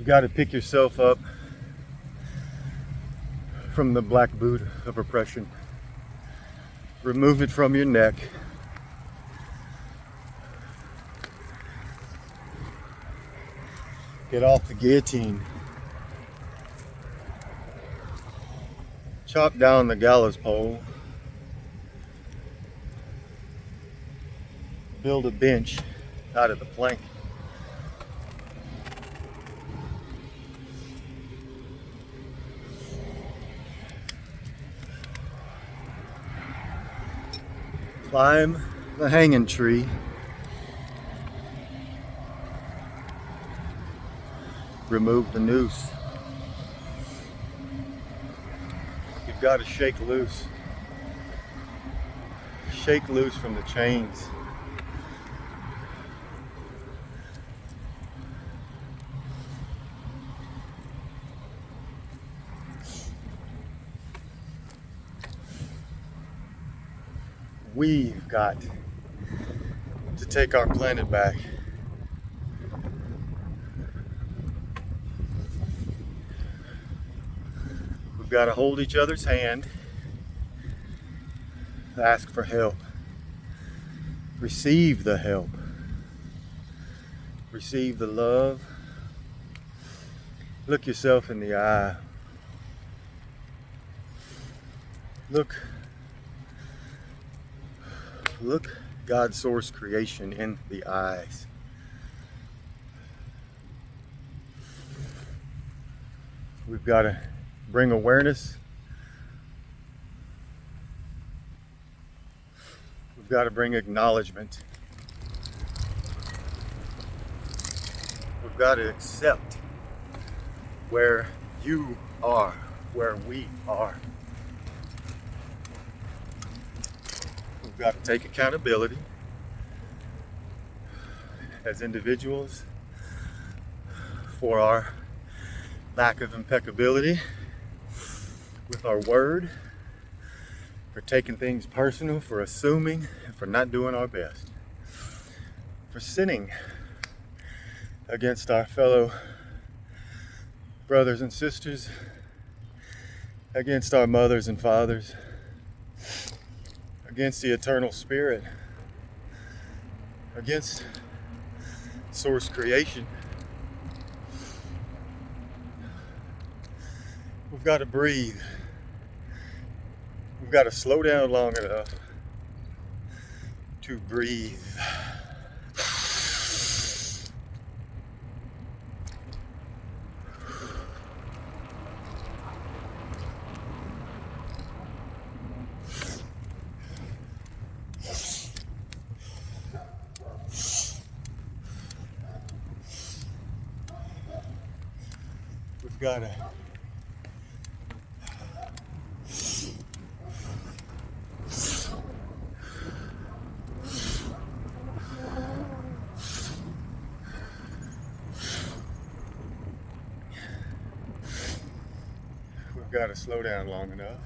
You've got to pick yourself up from the black boot of oppression. Remove it from your neck. Get off the guillotine. Chop down the gallows pole. Build a bench out of the plank. Climb the hanging tree. Remove the noose. You've got to shake loose. Shake loose from the chains. We've got to take our planet back. We've got to hold each other's hand, ask for help, receive the help, receive the love, look yourself in the eye, look God's source creation in the eyes. We've got to bring awareness. We've got to bring acknowledgement. We've got to accept where you are, where we are. We've got to take accountability as individuals for our lack of impeccability with our word, for taking things personal, for assuming, and for not doing our best, for sinning against our fellow brothers and sisters, against our mothers and fathers, against the eternal spirit, against source creation. We've got to breathe. We've got to slow down long enough to breathe. We've got to slow down long enough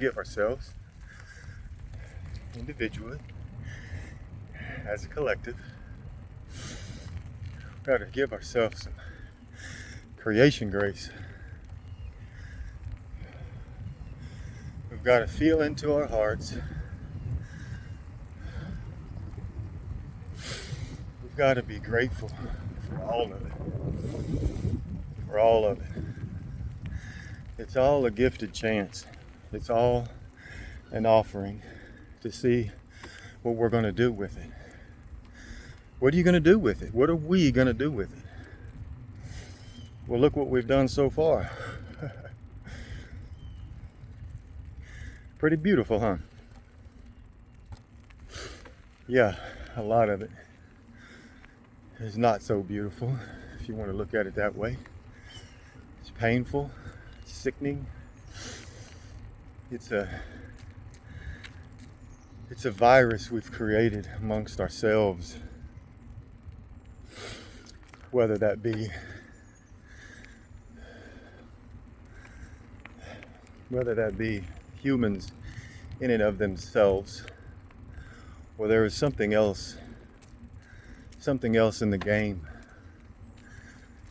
forgive ourselves individually, as a collective. We've got to give ourselves some creation grace. We've got to feel into our hearts. We've got to be grateful for all of it. For all of it. It's all a gifted chance. It's all an offering to see what we're going to do with it. What are you going to do with it? What are we going to do with it? Well, look what we've done so far. Pretty beautiful, huh? Yeah, a lot of it is not so beautiful, if you want to look at it that way. It's painful, it's sickening. It's a virus we've created amongst ourselves, whether that be humans in and of themselves, Well, there is something else in the game,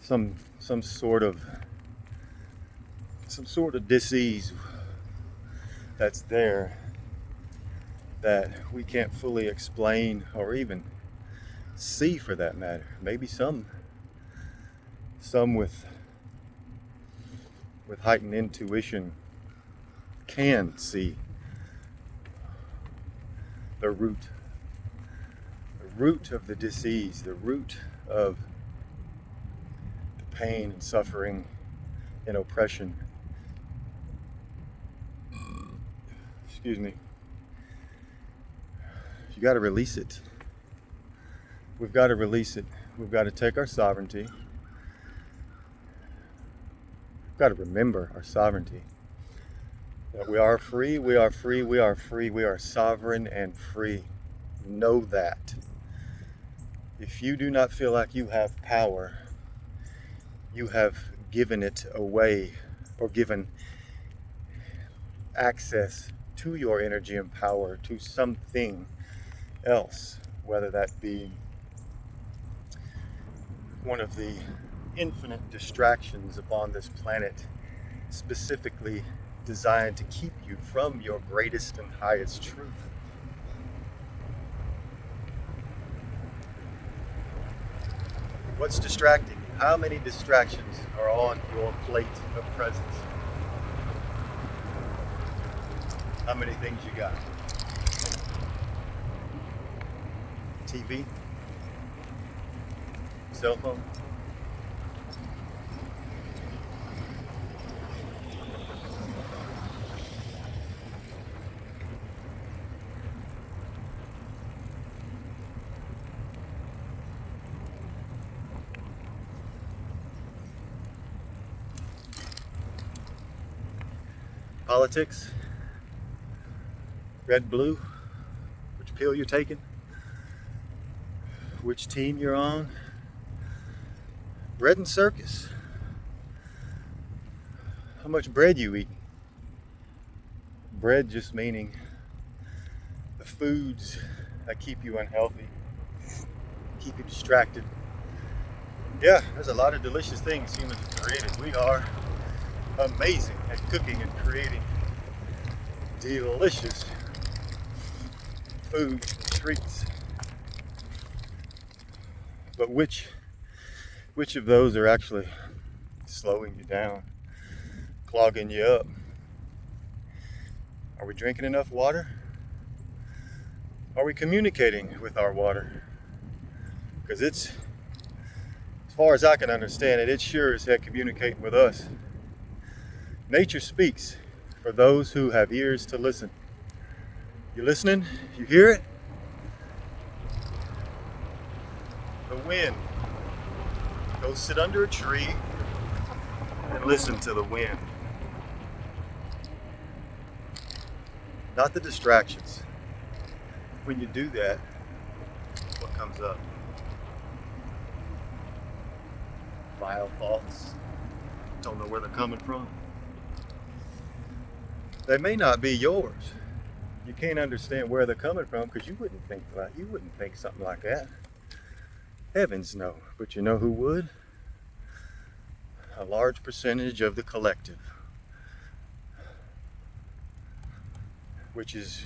some sort of disease that's there that we can't fully explain or even see, for that matter. Maybe some with heightened intuition can see the root of the disease, the root of the pain and suffering and oppression. Excuse me. You got to release it. We've got to release it. We've got to take our sovereignty. We've got to remember our sovereignty. That we are free, we are free, we are free, we are sovereign and free. Know that. If you do not feel like you have power, you have given it away or given access to your energy and power to something else, whether that be one of the infinite distractions upon this planet, specifically designed to keep you from your greatest and highest truth. What's distracting you? How many distractions are on your plate of presence? How many things you got? TV? Cell phone? Politics? Red, blue? Which pill you're taking? Which team you're on? Bread and circus? How much bread you eat? Bread just meaning the foods that keep you unhealthy, keep you distracted. Yeah, there's a lot of delicious things humans have created. We are amazing at cooking and creating delicious food and treats. But which of those are actually slowing you down, clogging you up? Are we drinking enough water? Are we communicating with our water? Because it's, as far as I can understand it, it's sure as heck communicating with us. Nature speaks for those who have ears to listen. You listening? You hear it? The wind. Go sit under a tree and listen to the wind. Not the distractions. When you do that, what comes up? Vile thoughts. Don't know where they're coming from. They may not be yours. You can't understand where they're coming from because you wouldn't think something like that. Heavens no. But you know who would? A large percentage of the collective, which is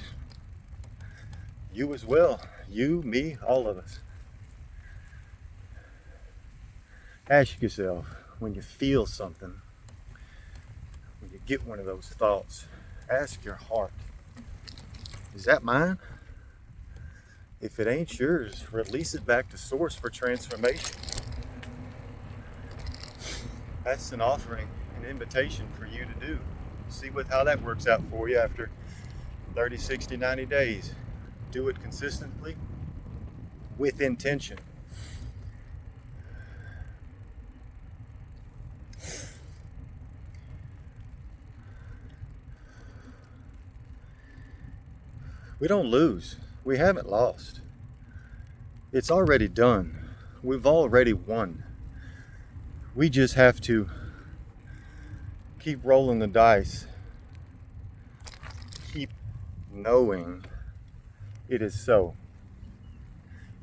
you as well. You, me, all of us. Ask yourself, when you feel something, when you get one of those thoughts, ask your heart, is that mine? If it ain't yours, release it back to source for transformation. That's an offering, an invitation for you to do. See how that works out for you after 30, 60, 90 days. Do it consistently with intention. We don't lose. We haven't lost. It's already done. We've already won. We just have to keep rolling the dice. Keep knowing it is so.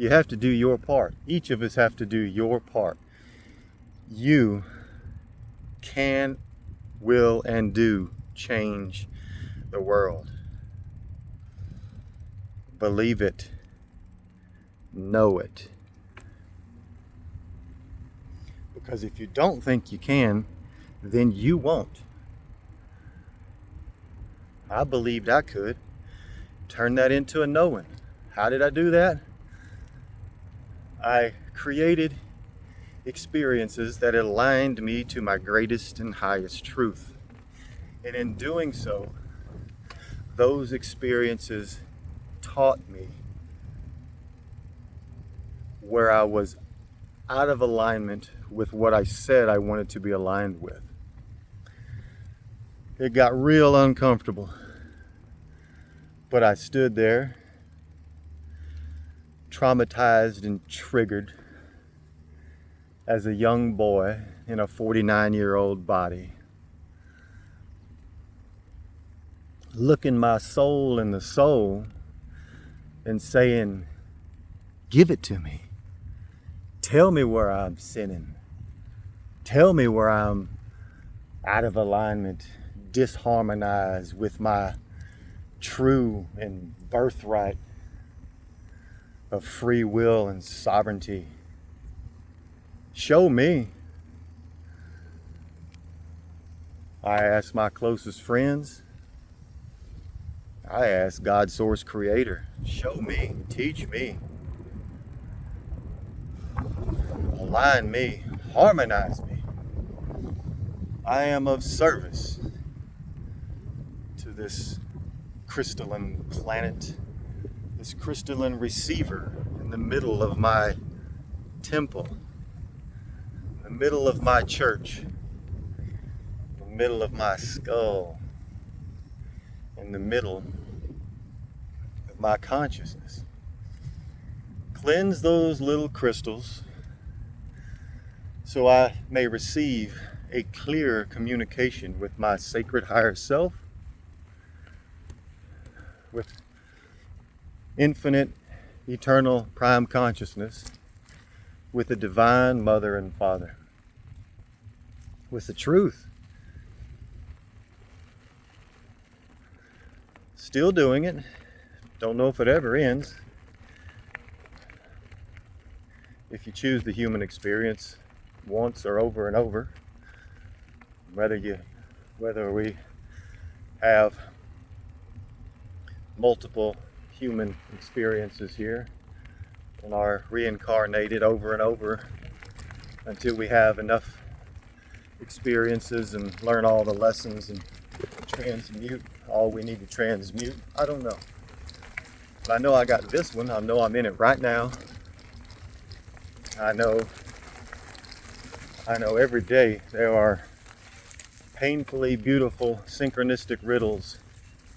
You have to do your part. Each of us have to do your part. You can, will, and do change the world. Believe it. Know it. Because if you don't think you can, then you won't. I believed I could. Turn that into a knowing. How did I do that? I created experiences that aligned me to my greatest and highest truth. And in doing so, those experiences taught me where I was out of alignment with what I said I wanted to be aligned with. It got real uncomfortable, but I stood there, traumatized and triggered as a young boy in a 49-year-old body, looking my soul in the soul and saying, give it to me. Tell me where I'm sinning. Tell me where I'm out of alignment, disharmonized with my true and birthright of free will and sovereignty. Show me. I asked my closest friends. I asked God, Source Creator, show me, teach me, align me, harmonize me. I am of service to this crystalline planet, this crystalline receiver in the middle of my temple, in the middle of my church, in the middle of my skull, in the middle of my consciousness. Cleanse those little crystals so I may receive a clear communication with my sacred higher self, with infinite, eternal, prime consciousness, with the divine mother and father, with the truth. Still doing it. Don't know if it ever ends. If you choose the human experience once or over and over, whether we have multiple human experiences here and are reincarnated over and over until we have enough experiences and learn all the lessons and transmute all we need to transmute. I don't know. But I know I got this one. I know I'm in it right now. I know every day there are painfully beautiful synchronistic riddles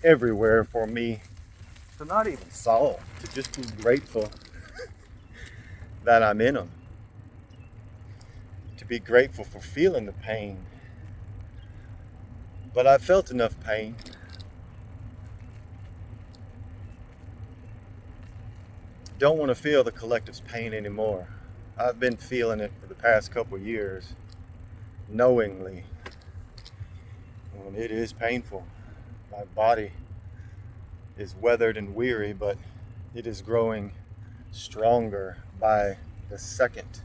everywhere for me to not even solve, to just be grateful that I'm in them. To be grateful for feeling the pain. But I've felt enough pain. Don't want to feel the collective's pain anymore. I've been feeling it for the past couple years, knowingly. And it is painful. My body is weathered and weary, but it is growing stronger by the second.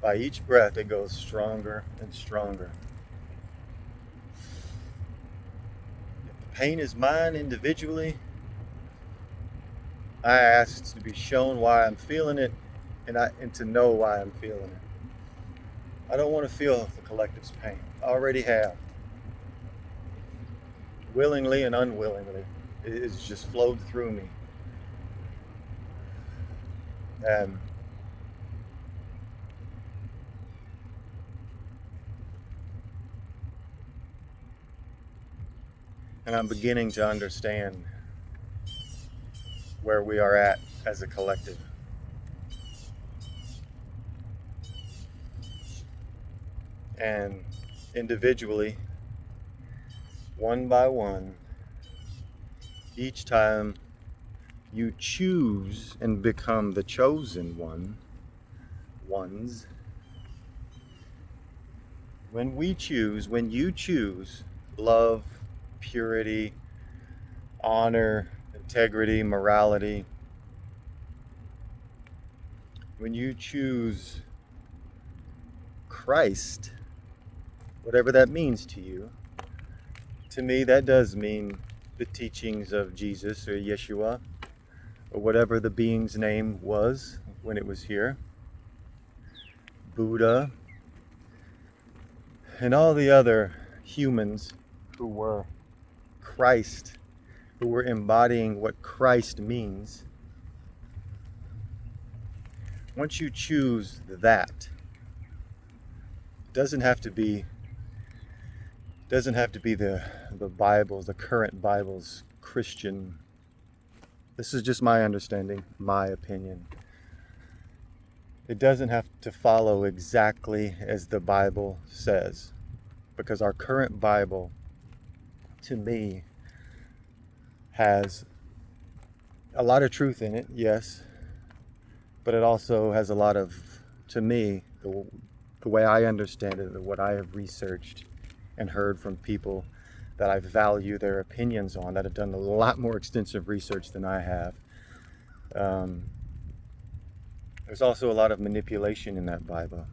By each breath, it goes stronger and stronger. If the pain is mine individually, I ask to be shown why I'm feeling it and to know why I'm feeling it. I don't want to feel the collective's pain. I already have. Willingly and unwillingly. It has just flowed through me. And I'm beginning to understand where we are at as a collective. And individually, one by one, each time you choose and become the chosen ones, when you choose love, purity, honor, integrity, morality, when you choose Christ, whatever that means to you, to me that does mean the teachings of Jesus or Yeshua, or whatever the being's name was when it was here, Buddha, and all the other humans who were Christ, who were embodying what Christ means. Once you choose that, it doesn't have to be the Bible's, the current Bible's Christian. This is just my understanding, my opinion. It doesn't have to follow exactly as the Bible says, because our current Bible, to me, has a lot of truth in it, yes, but it also has a lot of, to me, the way I understand it, what I have researched and heard from people that I value their opinions on, that have done a lot more extensive research than I have. There's also a lot of manipulation in that Bible.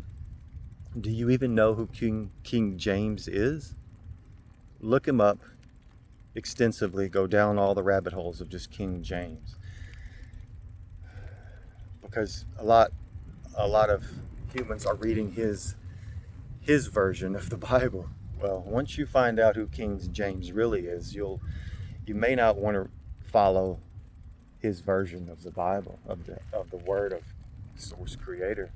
Do you even know who King James is? Look him up extensively. Go down all the rabbit holes of just King James. Because a lot of humans are reading his version of the Bible. Well, once you find out who King James really is, you may not want to follow his version of the Bible, of the word of source creator.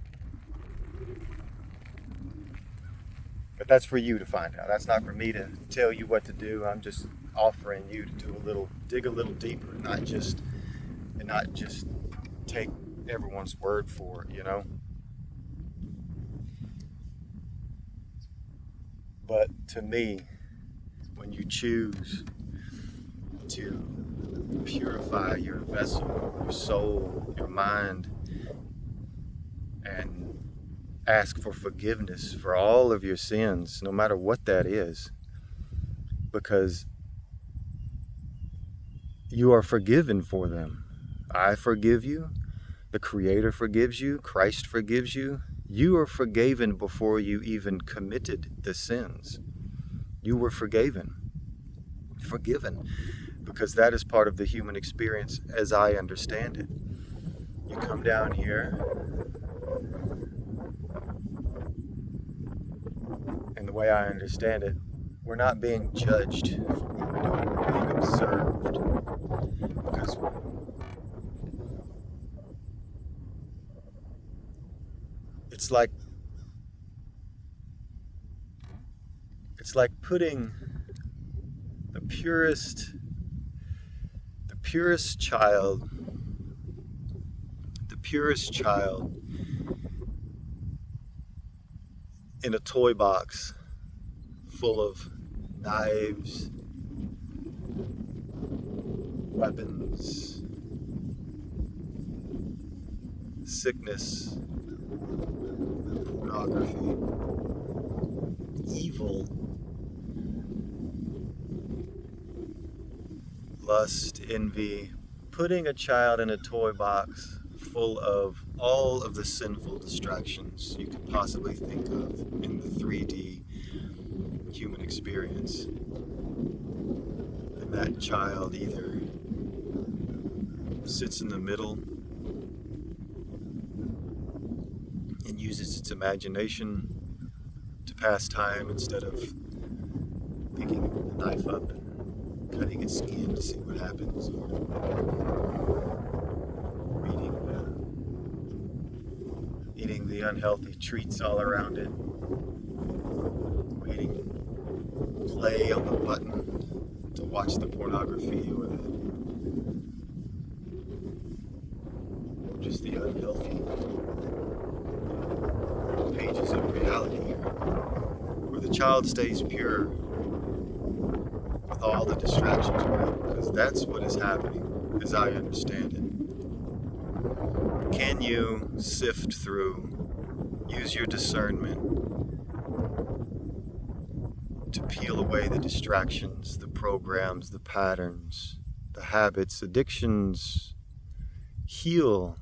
But that's for you to find out. That's not for me to tell you what to do. I'm just offering you to dig a little deeper, and not just take everyone's word for it, But to me, when you choose to purify your vessel, your soul, your mind, and ask for forgiveness for all of your sins, no matter what that is, because you are forgiven for them. I forgive you. The Creator forgives you. Christ forgives you. You are forgiven before you even committed the sins. You were forgiven, because that is part of the human experience as I understand it. You come down here, and the way I understand it, we're not being judged for what we're doing, we're being observed. Because it's like putting the purest child in a toy box full of knives, weapons, sickness, pornography, evil, lust, envy, putting a child in a toy box full of all of the sinful distractions you could possibly think of in the 3D human experience. And that child either sits in the middle and uses its imagination to pass time instead of picking the knife up and cutting its skin to see what happens, or eating the unhealthy treats all around it, waiting play on the button to watch the pornography, or just the unhealthy pages of reality here, where the child stays pure with all the distractions around, because that's what is happening. as I understand it. Can you sift through, use your discernment to peel away the distractions, the programs, the patterns, the habits, addictions, heal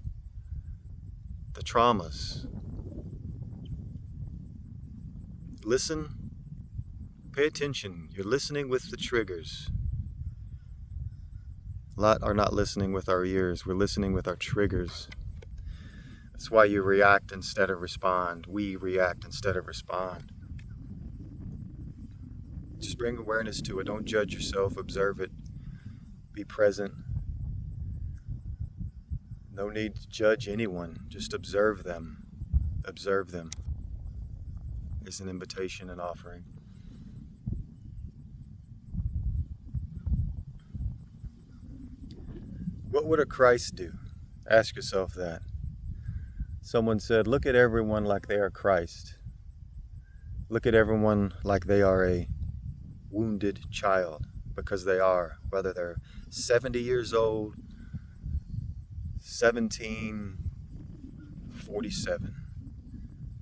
the traumas? Listen, pay attention. You're listening with the triggers. A lot are not listening with our ears. We're listening with our triggers. That's why you react instead of respond. We react instead of respond. Just bring awareness to it. Don't judge yourself. Observe it. Be present. No need to judge anyone. Just observe them. Observe them. It's an invitation and offering. What would a Christ do? Ask yourself that. Someone said, look at everyone like they are Christ. Look at everyone like they are a wounded child, because they are, whether they're 70 years old, 17, 47.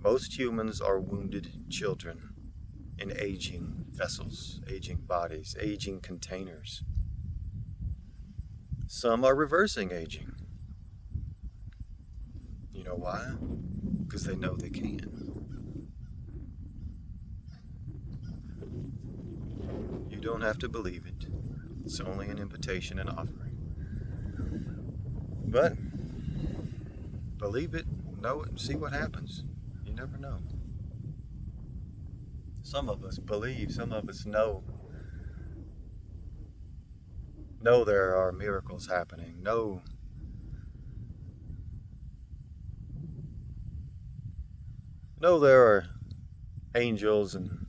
Most humans are wounded children in aging vessels, aging bodies, aging containers. Some are reversing aging. You know why? Because they know they can. You don't have to believe it. It's only an invitation and offering. But believe it, know it, and see what happens. You never know. Some of us believe, some of us know there are miracles happening. Know there are angels and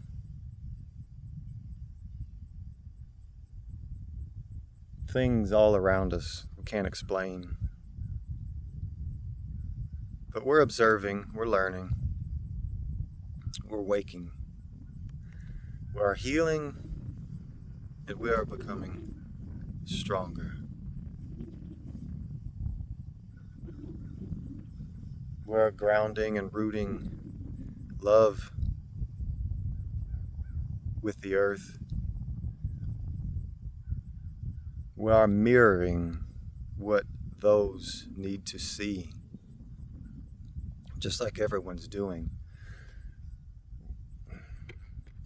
things all around us we can't explain. But we're observing, we're learning, we're waking, we are healing, and we are becoming stronger. We're grounding and rooting love with the earth. We are mirroring what those need to see, just like everyone's doing.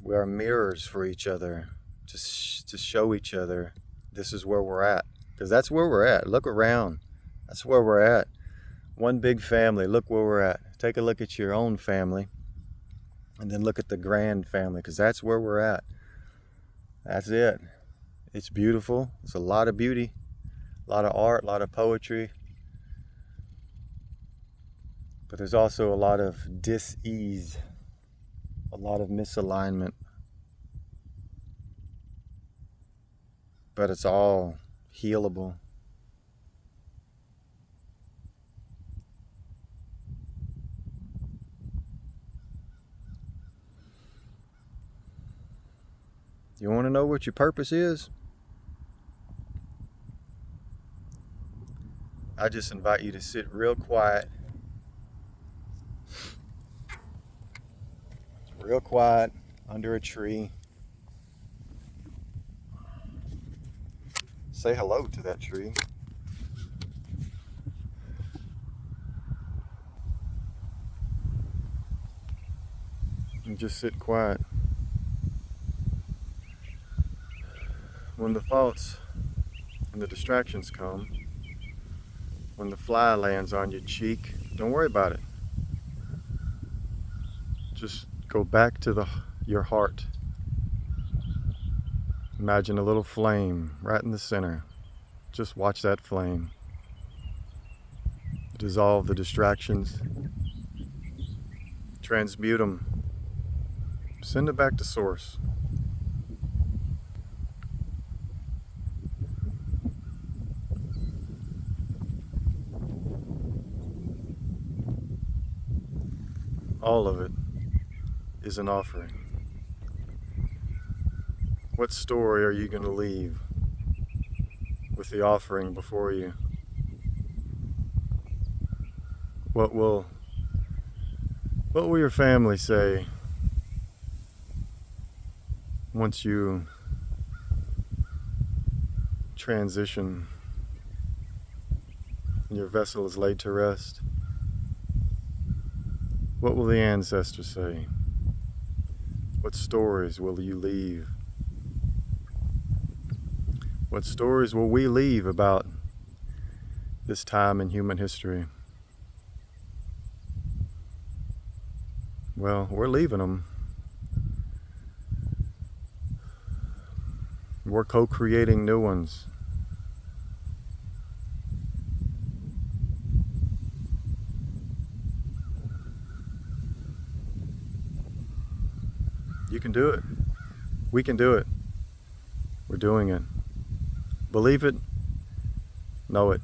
We are mirrors for each other to show each other this is where we're at, because that's where we're at. Look around. That's where we're at. One big family. Look where we're at. Take a look at your own family, and then look at the grand family, because that's where we're at. That's it. It's beautiful. It's a lot of beauty, a lot of art, a lot of poetry. But there's also a lot of dis-ease, a lot of misalignment. But it's all healable. You want to know what your purpose is? I just invite you to sit real quiet. Real quiet under a tree. Say hello to that tree. And just sit quiet. When the thoughts and the distractions come, when the fly lands on your cheek, don't worry about it. Just go back to your heart. Imagine a little flame right in the center. Just watch that flame. Dissolve the distractions. Transmute them. Send it back to source. All of it is an offering. What story are you going to leave? with the offering before you. What will your family say once you transition and your vessel is laid to rest? What will the ancestors say? What stories will you leave? What stories will we leave about this time in human history? Well, we're leaving them. We're co-creating new ones. You can do it. We can do it. We're doing it. Believe it. Know it.